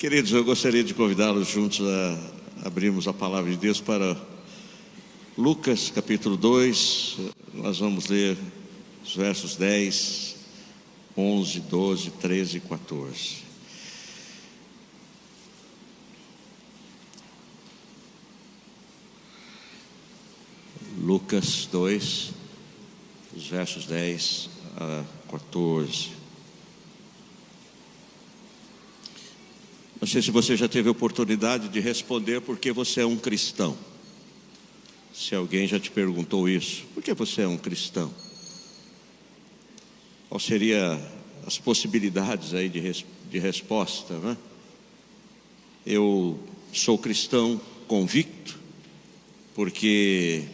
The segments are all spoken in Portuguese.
Queridos, eu gostaria de convidá-los juntos a abrirmos a palavra de Deus para Lucas capítulo 2. Nós vamos ler os versos 10, 11, 12, 13 e 14. Lucas 2, os versos 10 a 14. Não sei se você já teve a oportunidade de responder por que você é um cristão. Se alguém já te perguntou isso, por que você é um cristão? Quais seriam as possibilidades aí de resposta, né? Eu sou cristão convicto, porque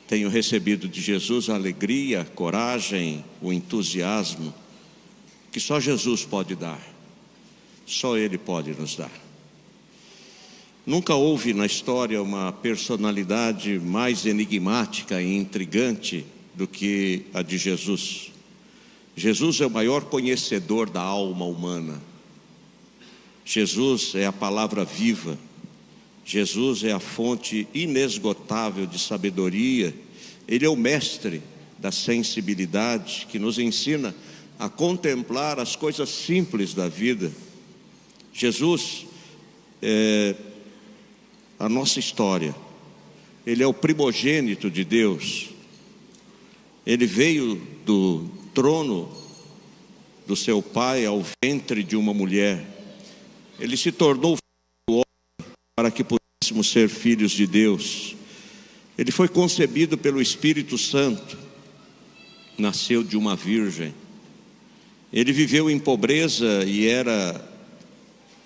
tenho recebido de Jesus a alegria, a coragem, o entusiasmo que só Jesus pode dar. Só Ele pode nos dar. Nunca houve na história uma personalidade mais enigmática e intrigante do que a de Jesus. Jesus é o maior conhecedor da alma humana. Jesus é a palavra viva. Jesus é a fonte inesgotável de sabedoria. Ele é o mestre da sensibilidade que nos ensina a contemplar as coisas simples da vida. Jesus é a nossa história. Ele é o primogênito de Deus. Ele veio do trono do seu pai ao ventre de uma mulher. Ele se tornou filho do homem para que pudéssemos ser filhos de Deus. Ele foi concebido pelo Espírito Santo. Nasceu de uma virgem. Ele viveu em pobreza e era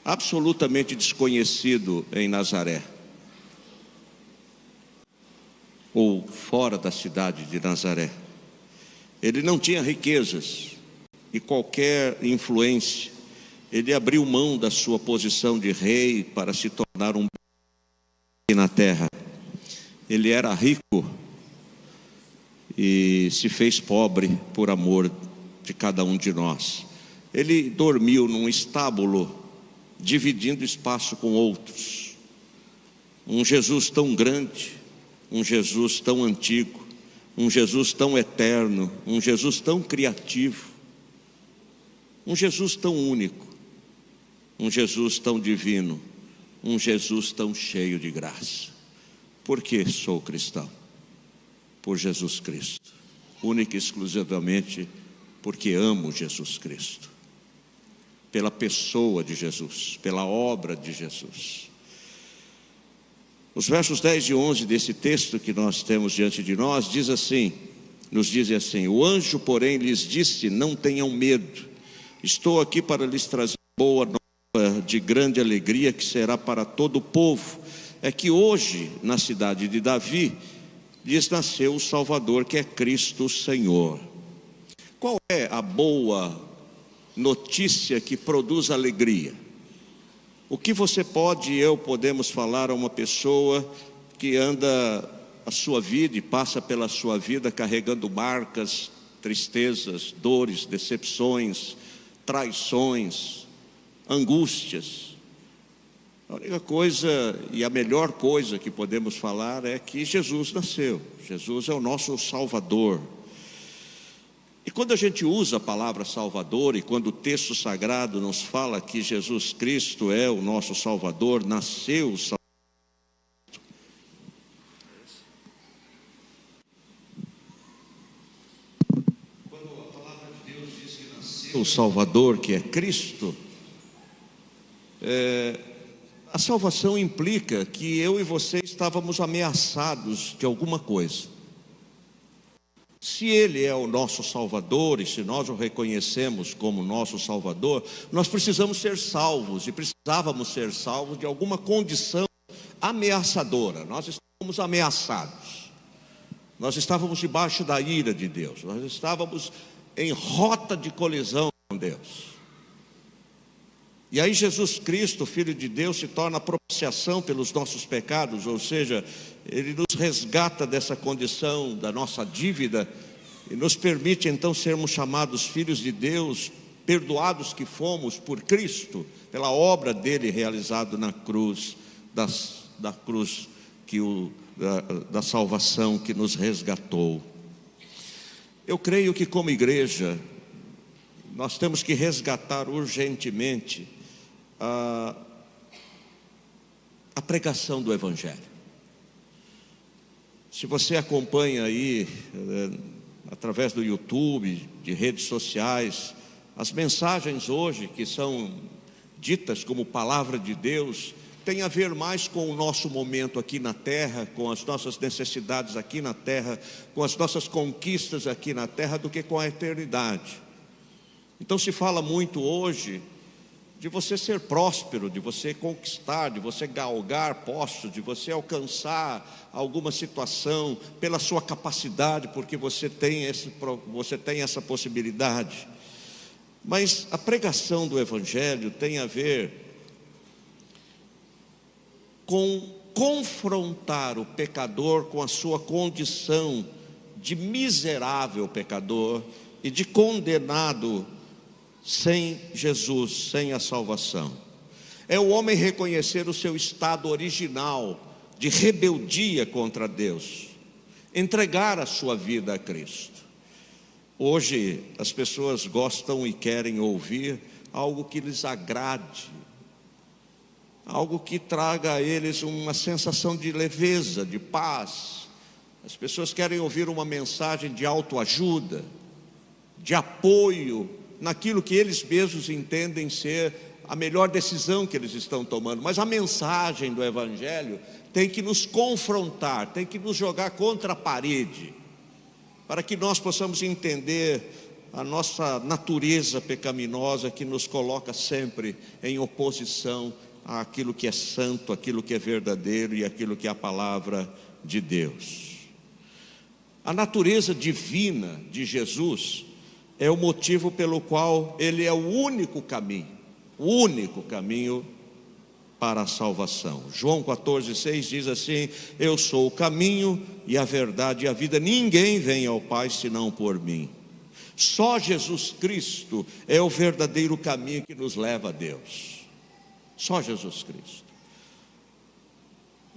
absolutamente desconhecido em Nazaré, ou fora da cidade de Nazaré. Ele não tinha riquezas e qualquer influência. Ele abriu mão da sua posição de rei para se tornar um rei na terra. Ele era rico e se fez pobre por amor de cada um de nós. Ele dormiu num estábulo, dividindo espaço com outros. Um Jesus tão grande, um Jesus tão antigo, um Jesus tão eterno, um Jesus tão criativo, um Jesus tão único, um Jesus tão divino, um Jesus tão cheio de graça. Por que sou cristão? Por Jesus Cristo, única e exclusivamente porque amo Jesus Cristo, pela pessoa de Jesus, pela obra de Jesus. Os versos 10 e 11 desse texto que nós temos diante de nós nos dizem assim: o anjo, porém, lhes disse: não tenham medo, estou aqui para lhes trazer boa nova de grande alegria, que será para todo o povo. É que hoje, na cidade de Davi, lhes nasceu o Salvador, que é Cristo o Senhor. Qual é a boa notícia que produz alegria? O que você pode e eu podemos falar a uma pessoa que anda a sua vida e passa pela sua vida carregando marcas, tristezas, dores, decepções, traições, angústias? A única coisa e a melhor coisa que podemos falar é que Jesus nasceu. Jesus é o nosso Salvador. E quando a gente usa a palavra Salvador, e quando o texto sagrado nos fala que Jesus Cristo é o nosso Salvador, nasceu o Salvador, quando a palavra de Deus diz que nasceu o Salvador, que é Cristo, a salvação implica que eu e você estávamos ameaçados de alguma coisa. Se Ele é o nosso Salvador, e se nós o reconhecemos como nosso Salvador, nós precisamos ser salvos, e precisávamos ser salvos de alguma condição ameaçadora. Nós estávamos ameaçados, nós estávamos debaixo da ira de Deus, nós estávamos em rota de colisão com Deus. E aí Jesus Cristo, Filho de Deus, se torna a propiciação pelos nossos pecados, ou seja, Ele nos resgata dessa condição da nossa dívida e nos permite então sermos chamados filhos de Deus perdoados que fomos por Cristo, pela obra dele realizada na cruz, da cruz da salvação que nos resgatou. Eu creio que como igreja nós temos que resgatar urgentemente a pregação do Evangelho. Se você acompanha aí através do YouTube, de redes sociais, as mensagens hoje que são ditas como palavra de Deus, tem a ver mais com o nosso momento aqui na terra, com as nossas necessidades aqui na terra, com as nossas conquistas aqui na terra, do que com a eternidade. Então se fala muito hoje de você ser próspero, de você conquistar, de você galgar postos, de você alcançar alguma situação pela sua capacidade, porque você tem essa possibilidade. Mas a pregação do Evangelho tem a ver com confrontar o pecador com a sua condição de miserável pecador e de condenado sem Jesus, sem a salvação. É o homem reconhecer o seu estado original de rebeldia contra Deus, entregar a sua vida a Cristo. Hoje as pessoas gostam e querem ouvir algo que lhes agrade, algo que traga a eles uma sensação de leveza, de paz. As pessoas querem ouvir uma mensagem de autoajuda, de apoio naquilo que eles mesmos entendem ser a melhor decisão que eles estão tomando. Mas a mensagem do Evangelho tem que nos confrontar, tem que nos jogar contra a parede, para que nós possamos entender a nossa natureza pecaminosa, que nos coloca sempre em oposição àquilo que é santo, àquilo que é verdadeiro e àquilo que é a palavra de Deus. A natureza divina de Jesus é o motivo pelo qual ele é o único caminho para a salvação. João 14,6 diz assim: eu sou o caminho e a verdade e a vida, ninguém vem ao Pai senão por mim. Só Jesus Cristo é o verdadeiro caminho que nos leva a Deus. Só Jesus Cristo.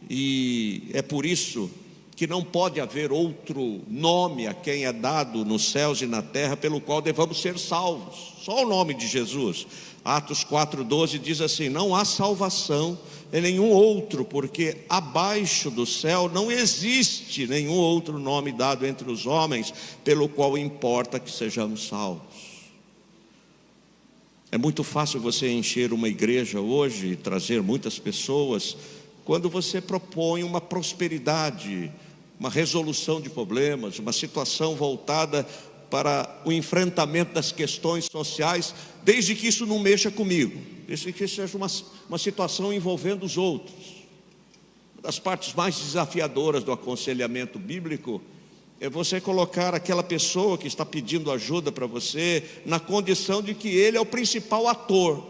E é por isso que não pode haver outro nome a quem é dado nos céus e na terra pelo qual devamos ser salvos. Só o nome de Jesus. Atos 4,12 diz assim: não há salvação em nenhum outro, porque abaixo do céu não existe nenhum outro nome dado entre os homens pelo qual importa que sejamos salvos. É muito fácil você encher uma igreja hoje e trazer muitas pessoas quando você propõe uma prosperidade, uma resolução de problemas, uma situação voltada para o enfrentamento das questões sociais, desde que isso não mexa comigo, desde que isso seja uma situação envolvendo os outros. Uma das partes mais desafiadoras do aconselhamento bíblico é você colocar aquela pessoa que está pedindo ajuda para você na condição de que ele é o principal ator,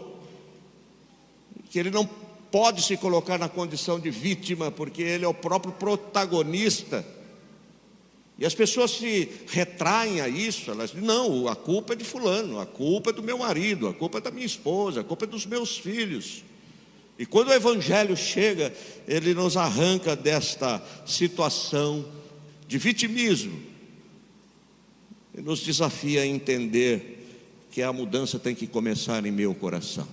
que ele não pode se colocar na condição de vítima, porque ele é o próprio protagonista. E as pessoas se retraem a isso, elas dizem: não, a culpa é de fulano, a culpa é do meu marido, a culpa é da minha esposa, a culpa é dos meus filhos. E quando o Evangelho chega, ele nos arranca desta situação de vitimismo e nos desafia a entender que a mudança tem que começar em meu coração.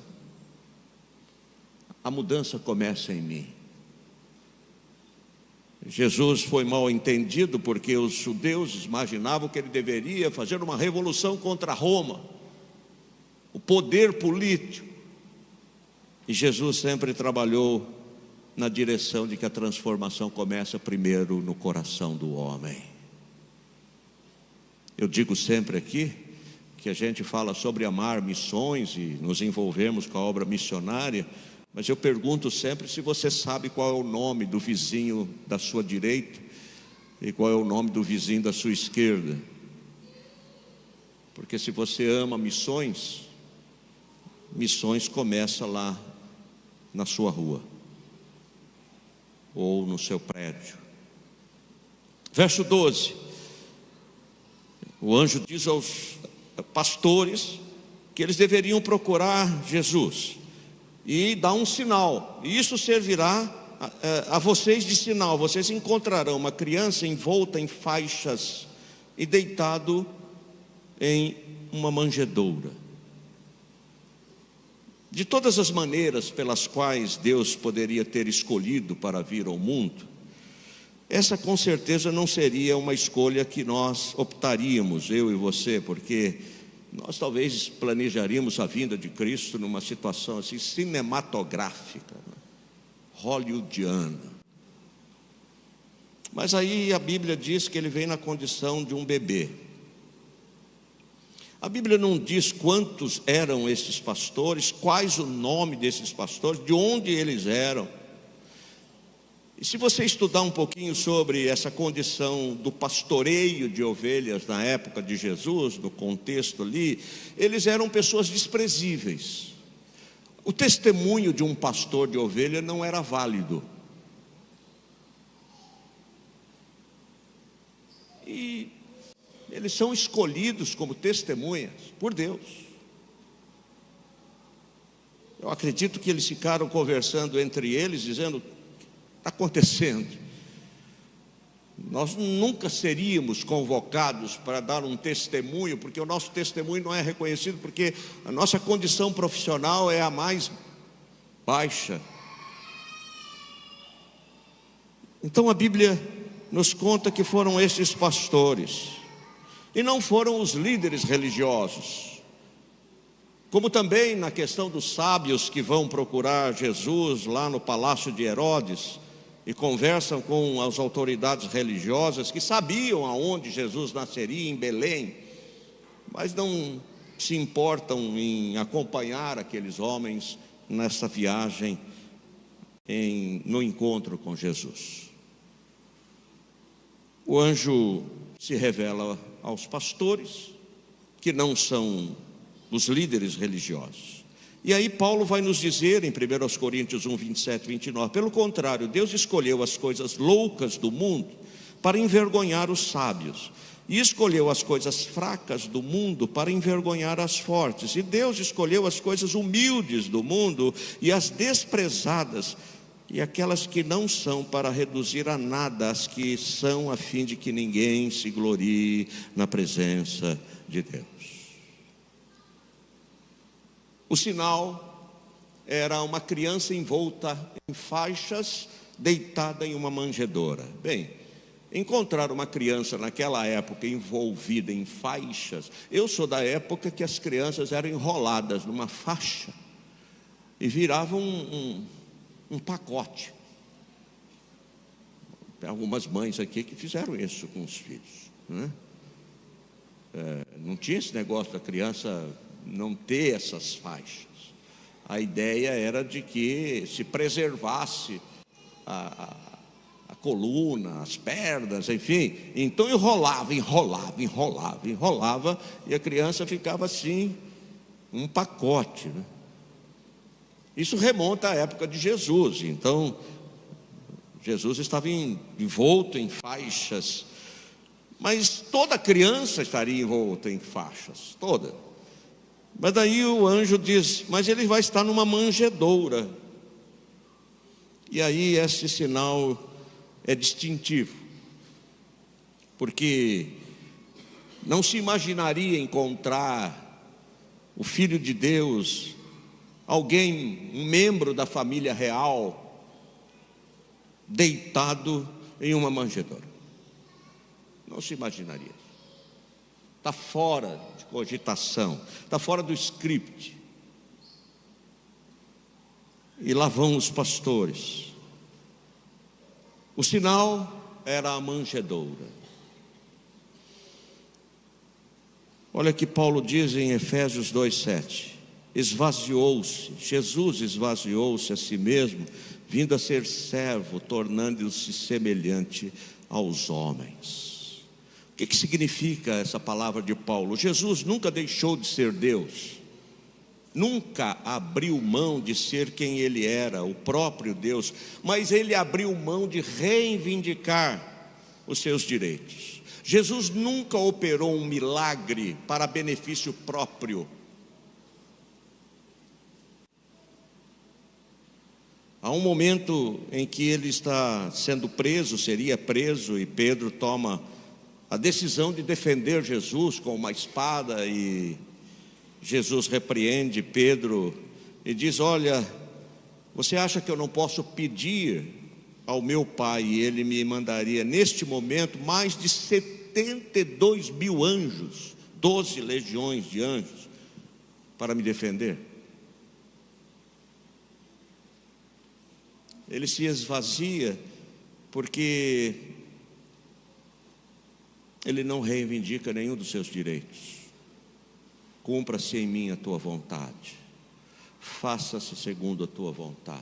A mudança começa em mim. Jesus foi mal entendido porque os judeus imaginavam que ele deveria fazer uma revolução contra Roma, o poder político. E Jesus sempre trabalhou na direção de que a transformação começa primeiro no coração do homem. Eu digo sempre aqui que a gente fala sobre amar missões e nos envolvermos com a obra missionária, mas eu pergunto sempre se você sabe qual é o nome do vizinho da sua direita e qual é o nome do vizinho da sua esquerda. Porque se você ama missões, missões começa lá na sua rua ou no seu prédio. Verso 12: o anjo diz aos pastores que eles deveriam procurar Jesus e dar um sinal, e isso servirá a vocês de sinal. Vocês encontrarão uma criança envolta em faixas e deitado em uma manjedoura. De todas as maneiras pelas quais Deus poderia ter escolhido para vir ao mundo, essa com certeza não seria uma escolha que nós optaríamos, eu e você, porque nós talvez planejaríamos a vinda de Cristo numa situação assim cinematográfica, hollywoodiana. Mas aí a Bíblia diz que ele vem na condição de um bebê. A Bíblia não diz quantos eram esses pastores, quais o nome desses pastores, de onde eles eram. E se você estudar um pouquinho sobre essa condição do pastoreio de ovelhas na época de Jesus, no contexto ali, eles eram pessoas desprezíveis. O testemunho de um pastor de ovelha não era válido. E eles são escolhidos como testemunhas por Deus. Eu acredito que eles ficaram conversando entre eles, dizendo: o que está acontecendo? Nós nunca seríamos convocados para dar um testemunho, porque o nosso testemunho não é reconhecido, porque a nossa condição profissional é a mais baixa. Então a Bíblia nos conta que foram esses pastores, e não foram os líderes religiosos, como também na questão dos sábios que vão procurar Jesus lá no palácio de Herodes e conversam com as autoridades religiosas que sabiam aonde Jesus nasceria, em Belém, mas não se importam em acompanhar aqueles homens nessa viagem no encontro com Jesus. O anjo se revela aos pastores, que não são os líderes religiosos. E aí Paulo vai nos dizer em 1 Coríntios 1, 27 e 29, pelo contrário, Deus escolheu as coisas loucas do mundo para envergonhar os sábios, e escolheu as coisas fracas do mundo para envergonhar as fortes, e Deus escolheu as coisas humildes do mundo e as desprezadas, e aquelas que não são, para reduzir a nada as que são, a fim de que ninguém se glorie na presença de Deus. O sinal era uma criança envolta em faixas, deitada em uma manjedoura. Bem, encontrar uma criança naquela época envolvida em faixas, eu sou da época que as crianças eram enroladas numa faixa e viravam um pacote. Tem algumas mães aqui que fizeram isso com os filhos, né? Não tinha esse negócio da criança não ter essas faixas. A ideia era de que se preservasse a coluna, as pernas, enfim. Então enrolava, e a criança ficava assim, um pacote, né? Isso remonta à época de Jesus. Então Jesus estava envolto em faixas, mas toda criança estaria envolta em faixas, toda. Mas daí o anjo diz: mas ele vai estar numa manjedoura. E aí esse sinal é distintivo, porque não se imaginaria encontrar o Filho de Deus, alguém, um membro da família real, deitado em uma manjedoura. Não se imaginaria. Está fora de cogitação, está fora do script. E lá vão os pastores. O sinal era a manjedoura. Olha que Paulo diz em Efésios 2:7: esvaziou-se, Jesus esvaziou-se a si mesmo, vindo a ser servo, tornando-se semelhante aos homens. O que significa essa palavra de Paulo? Jesus nunca deixou de ser Deus, nunca abriu mão de ser quem ele era, o próprio Deus, mas ele abriu mão de reivindicar os seus direitos. Jesus nunca operou um milagre para benefício próprio. Há um momento em que ele está sendo preso, seria preso, e Pedro toma a decisão de defender Jesus com uma espada, e Jesus repreende Pedro e diz: olha, você acha que eu não posso pedir ao meu Pai e Ele me mandaria neste momento mais de 72 mil anjos, 12 legiões de anjos, para me defender? Ele se esvazia porque ele não reivindica nenhum dos seus direitos. Cumpra-se em mim a tua vontade, faça-se segundo a tua vontade.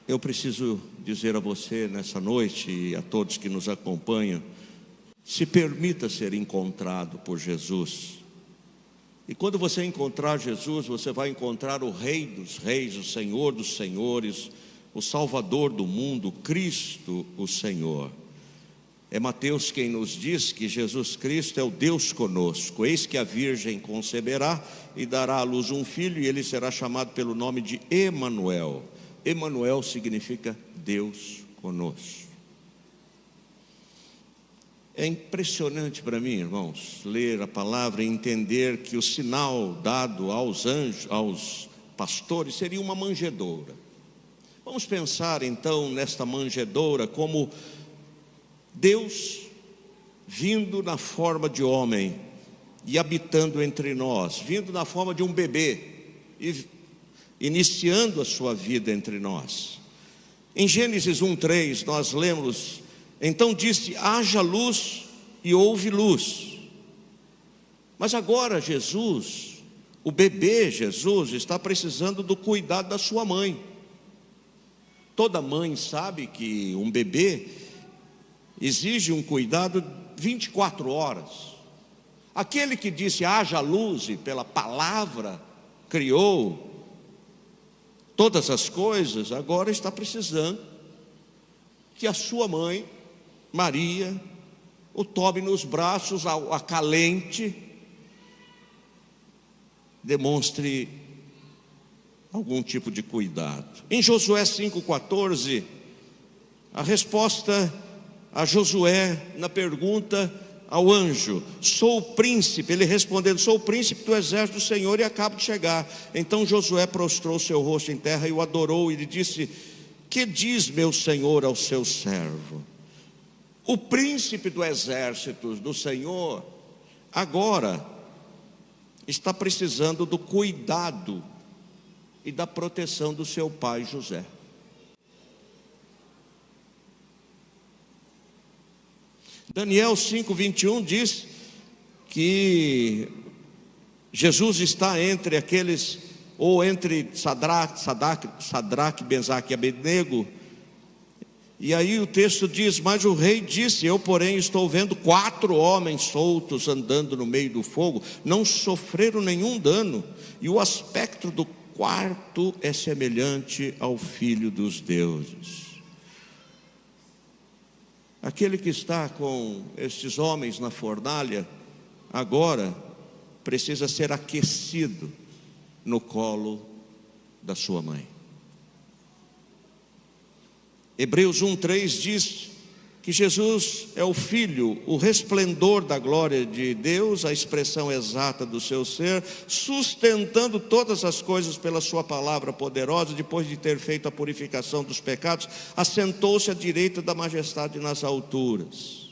Eu preciso dizer a você nessa noite e a todos que nos acompanham: se permita ser encontrado por Jesus. E quando você encontrar Jesus, você vai encontrar o Rei dos Reis, o Senhor dos Senhores, o Salvador do mundo, Cristo o Senhor. É Mateus quem nos diz que Jesus Cristo é o Deus conosco. Eis que a Virgem conceberá e dará à luz um filho, e ele será chamado pelo nome de Emanuel. Emanuel significa Deus conosco. É impressionante para mim, irmãos, ler a palavra e entender que o sinal dado aos anjos, aos pastores, seria uma manjedoura. Vamos pensar então nesta manjedoura como Deus vindo na forma de homem e habitando entre nós, vindo na forma de um bebê e iniciando a sua vida entre nós. Em Gênesis 1:3 nós lemos: então disse, haja luz, e houve luz. Mas agora Jesus, o bebê Jesus, está precisando do cuidado da sua mãe. Toda mãe sabe que um bebê exige um cuidado 24 horas. Aquele que disse haja luz e pela palavra criou todas as coisas, agora está precisando que a sua mãe, Maria, o tome nos braços, acalente, demonstre algum tipo de cuidado. Em Josué 5,14, a resposta a Josué na pergunta ao anjo: sou o príncipe, ele respondendo: sou o príncipe do exército do Senhor e acabo de chegar. Então Josué prostrou seu rosto em terra e o adorou, e lhe disse: que diz meu senhor ao seu servo? O príncipe do exército do Senhor agora está precisando do cuidado e da proteção do seu pai José. Daniel 5:21 diz que Jesus está entre aqueles, ou entre Sadraque, Mesaque e Abednego. E aí o texto diz: mas o rei disse: eu porém estou vendo 4 homens soltos andando no meio do fogo, não sofreram nenhum dano, e o aspecto do quarto é semelhante ao Filho dos deuses. Aquele que está com estes homens na fornalha agora precisa ser aquecido no colo da sua mãe. Hebreus 1:3 diz que Jesus é o Filho, o resplendor da glória de Deus, a expressão exata do seu ser, sustentando todas as coisas pela sua palavra poderosa. Depois de ter feito a purificação dos pecados, assentou-se à direita da majestade nas alturas.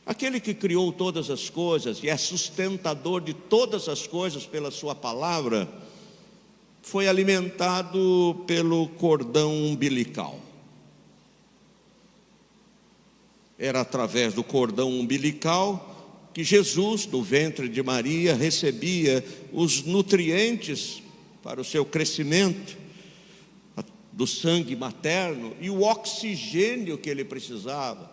Aquele que criou todas as coisas e é sustentador de todas as coisas pela sua palavra, foi alimentado pelo cordão umbilical. Era através do cordão umbilical que Jesus, do ventre de Maria, recebia os nutrientes para o seu crescimento, do sangue materno e o oxigênio que ele precisava.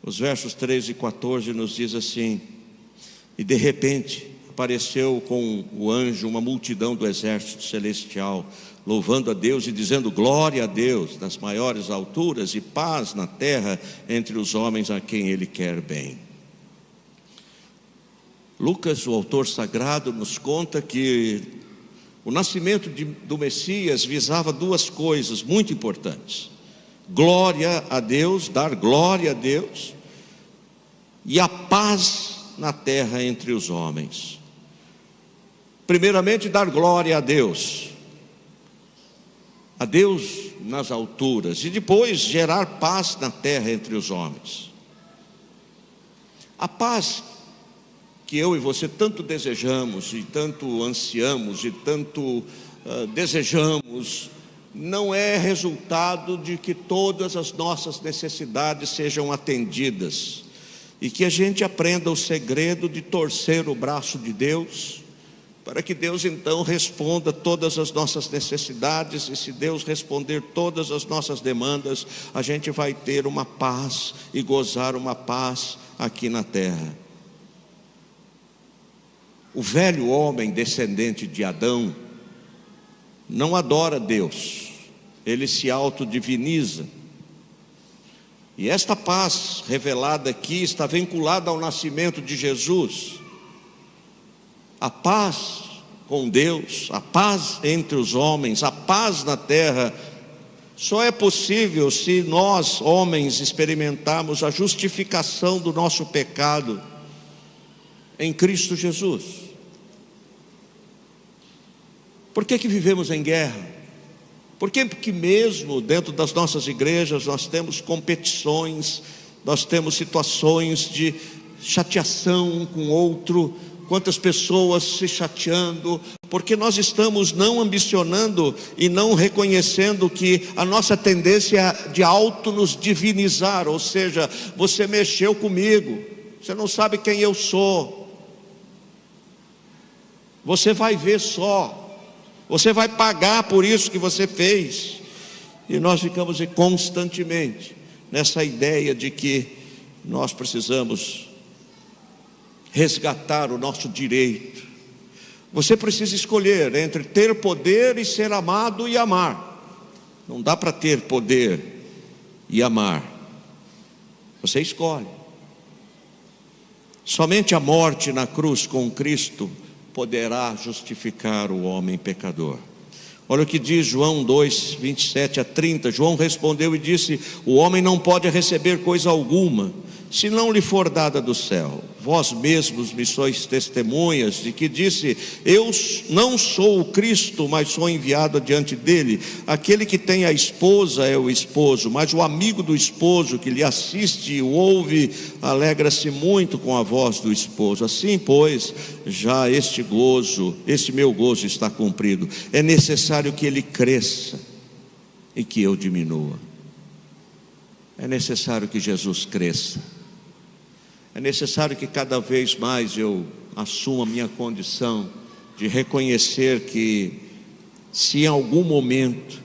Os versos 13 e 14 nos diz assim: e de repente apareceu com o anjo uma multidão do exército celestial, louvando a Deus e dizendo: glória a Deus nas maiores alturas e paz na terra entre os homens a quem Ele quer bem. Lucas, o autor sagrado, nos conta que o nascimento do Messias visava duas coisas muito importantes: glória a Deus, dar glória a Deus, e a paz na terra entre os homens. Primeiramente, dar glória a Deus nas alturas, e depois gerar paz na terra entre os homens. A paz que eu e você tanto desejamos, e tanto ansiamos, e tanto desejamos, não é resultado de que todas as nossas necessidades sejam atendidas, e que a gente aprenda o segredo de torcer o braço de Deus, para que Deus então responda todas as nossas necessidades. E se Deus responder todas as nossas demandas, a gente vai ter uma paz e gozar uma paz aqui na terra. O velho homem descendente de Adão não adora Deus, ele se autodiviniza. E esta paz revelada aqui está vinculada ao nascimento de Jesus. A paz com Deus, a paz entre os homens, a paz na terra, só é possível se nós, homens, experimentarmos a justificação do nosso pecado em Cristo Jesus. Por que vivemos em guerra? Por que mesmo dentro das nossas igrejas nós temos competições, nós temos situações de chateação um com o outro, quantas pessoas se chateando, porque nós estamos não ambicionando e não reconhecendo que a nossa tendência é de auto nos divinizar, ou seja, você mexeu comigo, você não sabe quem eu sou, você vai ver só, você vai pagar por isso que você fez. E nós ficamos constantemente nessa ideia de que nós precisamos resgatar o nosso direito. Você precisa escolher entre ter poder e ser amado e amar. Não dá para ter poder e amar. Você escolhe. Somente a morte na cruz com Cristo poderá justificar o homem pecador. Olha o que diz João 2, 27 a 30. João respondeu e disse: o homem não pode receber coisa alguma, se não lhe for dada do céu. Vós mesmos me sois testemunhas de que disse: eu não sou o Cristo, mas sou enviado adiante dele. Aquele que tem a esposa é o esposo, mas o amigo do esposo que lhe assiste e o ouve, alegra-se muito com a voz do esposo. Assim, pois, já este meu gozo está cumprido. É necessário que ele cresça e que eu diminua. É necessário que Jesus cresça. É necessário que cada vez mais eu assuma a minha condição de reconhecer que, se em algum momento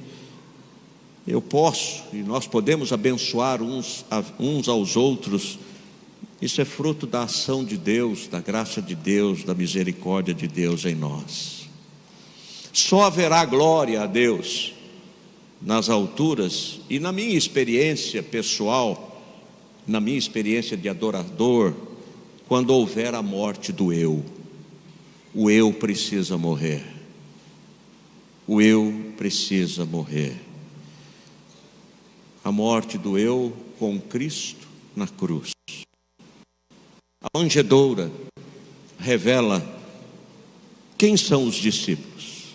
eu posso e nós podemos abençoar uns aos outros, isso é fruto da ação de Deus, da graça de Deus, da misericórdia de Deus em nós. Só haverá glória a Deus nas alturas, e na minha experiência pessoal, na minha experiência de adorador, quando houver a morte do eu. O eu precisa morrer. O eu precisa morrer. A morte do eu com Cristo na cruz. A manjedoura revela quem são os discípulos.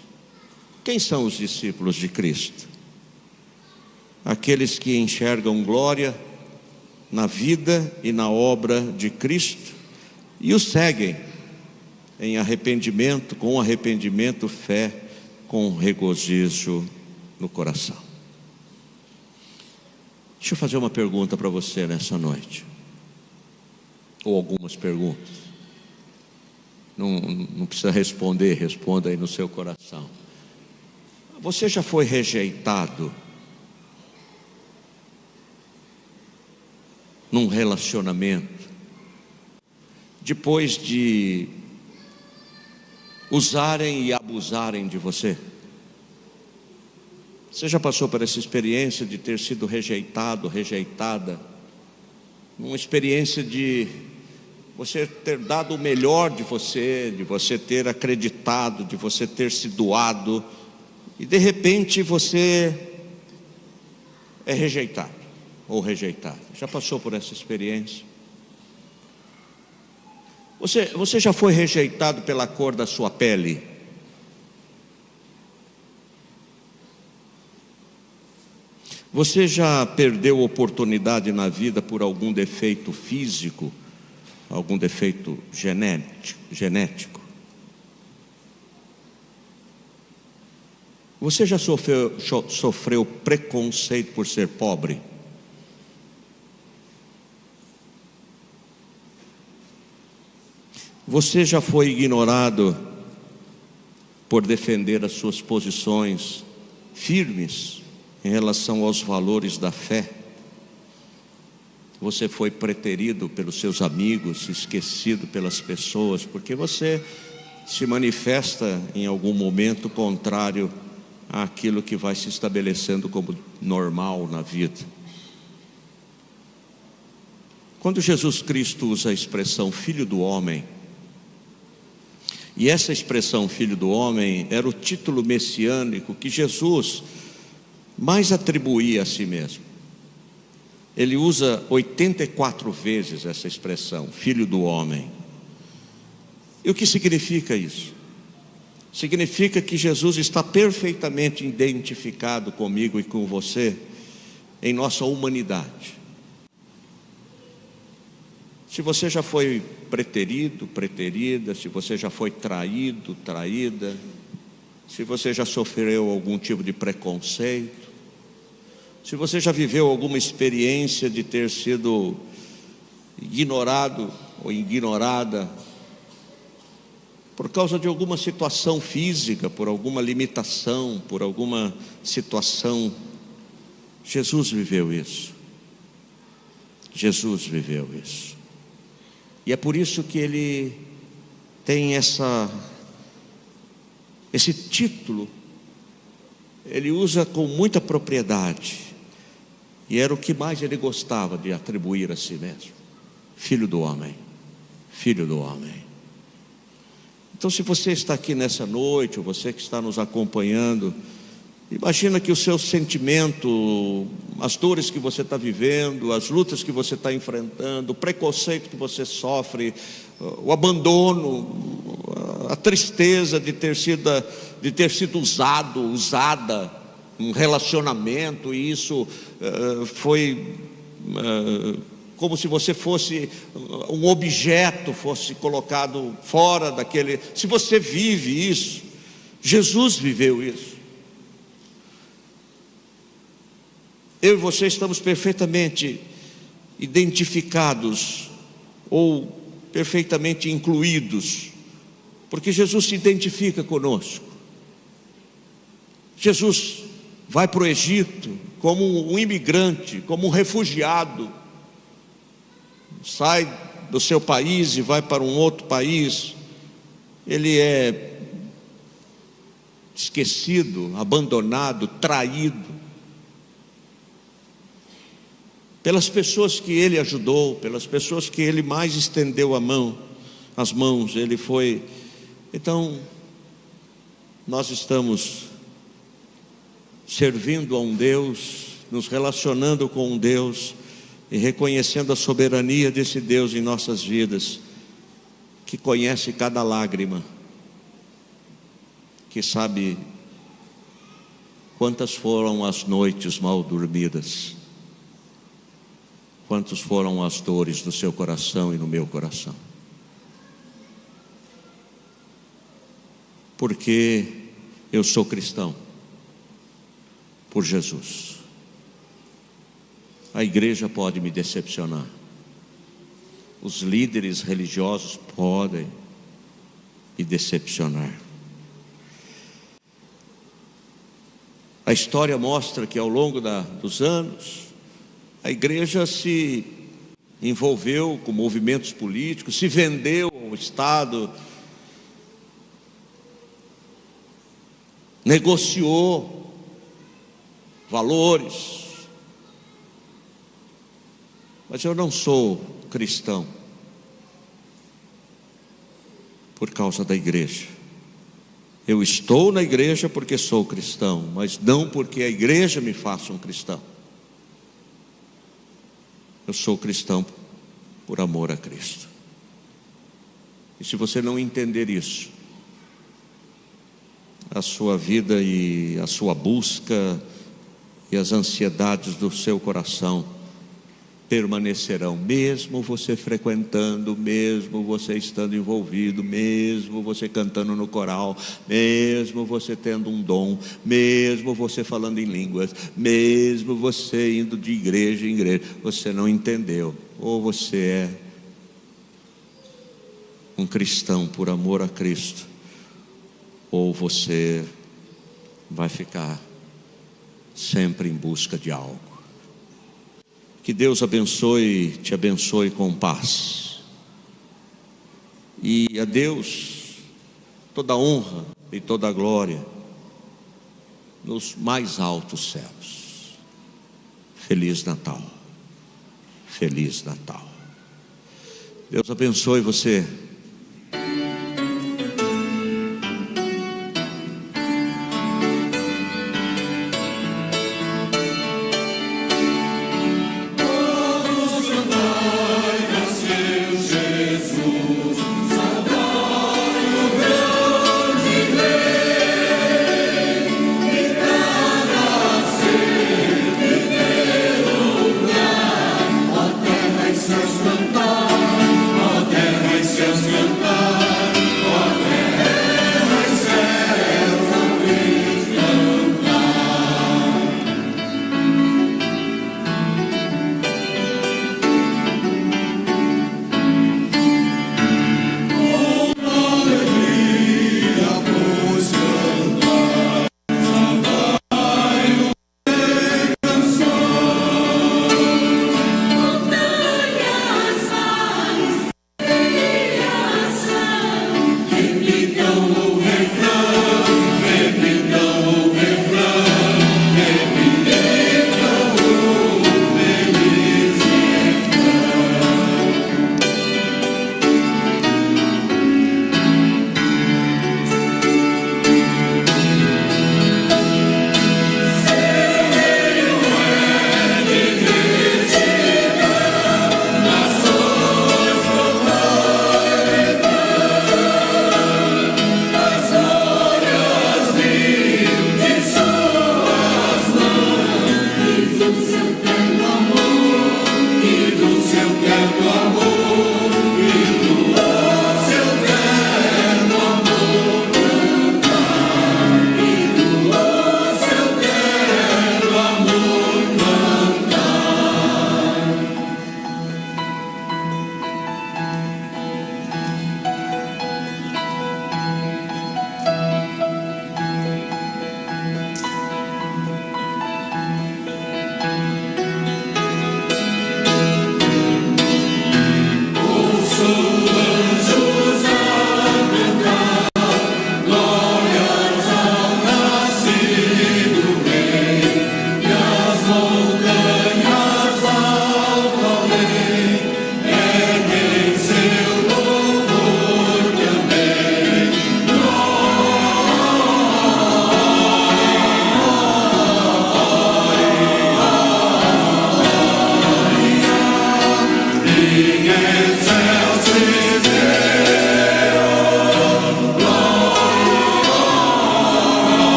Quem são os discípulos de Cristo? Aqueles que enxergam glória na vida e na obra de Cristo e o seguem em arrependimento, com arrependimento, fé, com regozijo no coração. Deixa eu fazer uma pergunta para você nessa noite, ou algumas perguntas. Não precisa responder, responda aí no seu coração. Você já foi rejeitado num relacionamento, depois de usarem e abusarem de você? Você já passou por essa experiência de ter sido rejeitado, rejeitada? Uma experiência de você ter dado o melhor de você ter acreditado, de você ter se doado, e de repente você é rejeitado ou rejeitada. Já passou por essa experiência? Você já foi rejeitado pela cor da sua pele? Você já perdeu oportunidade na vida por algum defeito físico, algum defeito genético? Você já sofreu preconceito por ser pobre? Você já foi ignorado por defender as suas posições firmes em relação aos valores da fé? Você foi preterido pelos seus amigos, esquecido pelas pessoas, porque você se manifesta em algum momento contrário àquilo que vai se estabelecendo como normal na vida. Quando Jesus Cristo usa a expressão Filho do Homem, e essa expressão Filho do Homem era o título messiânico que Jesus mais atribuía a si mesmo. Ele usa 84 vezes essa expressão, Filho do Homem. E o que significa isso? Significa que Jesus está perfeitamente identificado comigo e com você em nossa humanidade. Se você já foi preterido, preterida, se você já foi traído, traída, se você já sofreu algum tipo de preconceito, se você já viveu alguma experiência de ter sido ignorado ou ignorada por causa de alguma situação física, por alguma limitação, por alguma situação, Jesus viveu isso. Jesus viveu isso. E é por isso que ele tem esse título, ele usa com muita propriedade, e era o que mais ele gostava de atribuir a si mesmo: Filho do Homem, Filho do Homem. Então, se você está aqui nessa noite, ou você que está nos acompanhando, imagina que o seu sentimento, as dores que você está vivendo, as lutas que você está enfrentando, o preconceito que você sofre, o abandono, a tristeza de ter sido usada um relacionamento, e isso foi como se você fosse um objeto, fosse colocado fora daquele. Se você vive isso, Jesus viveu isso. Eu e você estamos perfeitamente identificados, ou perfeitamente incluídos, porque Jesus se identifica conosco. Jesus vai para o Egito como um imigrante, como um refugiado, sai do seu país e vai para um outro país. Ele é esquecido, abandonado, traído pelas pessoas que ele ajudou, pelas pessoas que ele mais estendeu as mãos. Ele foi. Então, nós estamos servindo a um Deus, nos relacionando com um Deus e reconhecendo a soberania desse Deus em nossas vidas, que conhece cada lágrima, que sabe quantas foram as noites mal dormidas, quantas foram as dores do seu coração e no meu coração. Porque eu sou cristão por Jesus. A igreja pode me decepcionar, os líderes religiosos podem me decepcionar. A história mostra que ao longo dos anos, a igreja se envolveu com movimentos políticos, se vendeu ao Estado, negociou valores. Mas eu não sou cristão por causa da igreja. Eu estou na igreja porque sou cristão, mas não porque a igreja me faça um cristão. Eu sou cristão por amor a Cristo. E se você não entender isso, a sua vida e a sua busca e as ansiedades do seu coração permanecerão, mesmo você frequentando, mesmo você estando envolvido, mesmo você cantando no coral, mesmo você tendo um dom, mesmo você falando em línguas, mesmo você indo de igreja em igreja. Você não entendeu, ou você é um cristão por amor a Cristo, ou você vai ficar sempre em busca de algo. Que Deus te abençoe com paz. E a Deus toda honra e toda glória nos mais altos céus. Feliz Natal. Feliz Natal. Deus abençoe você. Seus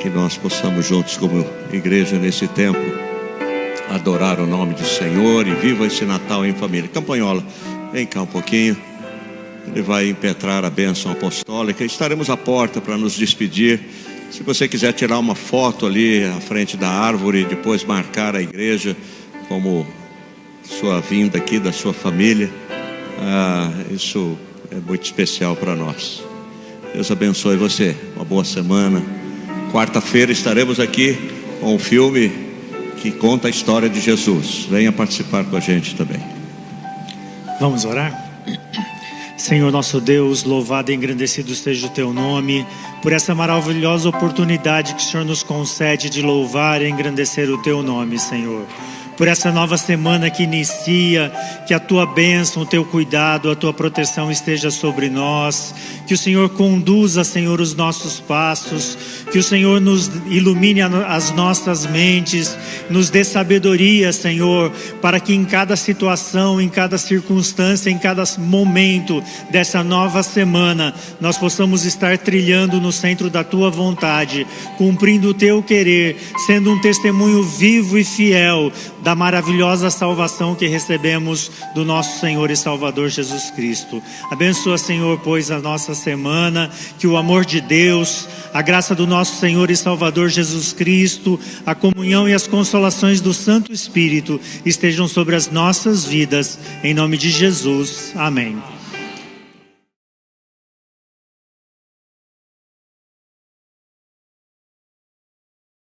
que nós possamos juntos como igreja nesse tempo adorar o nome do Senhor e viva esse Natal em família. Campanhola, vem cá um pouquinho. Ele vai impetrar a bênção apostólica. Estaremos à porta para nos despedir. Se você quiser tirar uma foto ali à frente da árvore e depois marcar a igreja como sua vinda aqui da sua família, isso é muito especial para nós. Deus abençoe você. Uma boa semana. Quarta-feira estaremos aqui com um filme que conta a história de Jesus. Venha participar com a gente também. Vamos orar? Senhor nosso Deus, louvado e engrandecido seja o Teu nome, por essa maravilhosa oportunidade que o Senhor nos concede de louvar e engrandecer o Teu nome, Senhor. Por essa nova semana que inicia, que a Tua bênção, o Teu cuidado, a Tua proteção esteja sobre nós, que o Senhor conduza, Senhor, os nossos passos, que o Senhor nos ilumine as nossas mentes, nos dê sabedoria, Senhor, para que em cada situação, em cada circunstância, em cada momento dessa nova semana, nós possamos estar trilhando no centro da Tua vontade, cumprindo o Teu querer, sendo um testemunho vivo e fiel da maravilhosa salvação que recebemos do nosso Senhor e Salvador Jesus Cristo. Abençoa, Senhor, pois a nossa semana, que o amor de Deus, a graça do nosso Senhor e Salvador Jesus Cristo, a comunhão e as consolações do Santo Espírito estejam sobre as nossas vidas, em nome de Jesus, amém.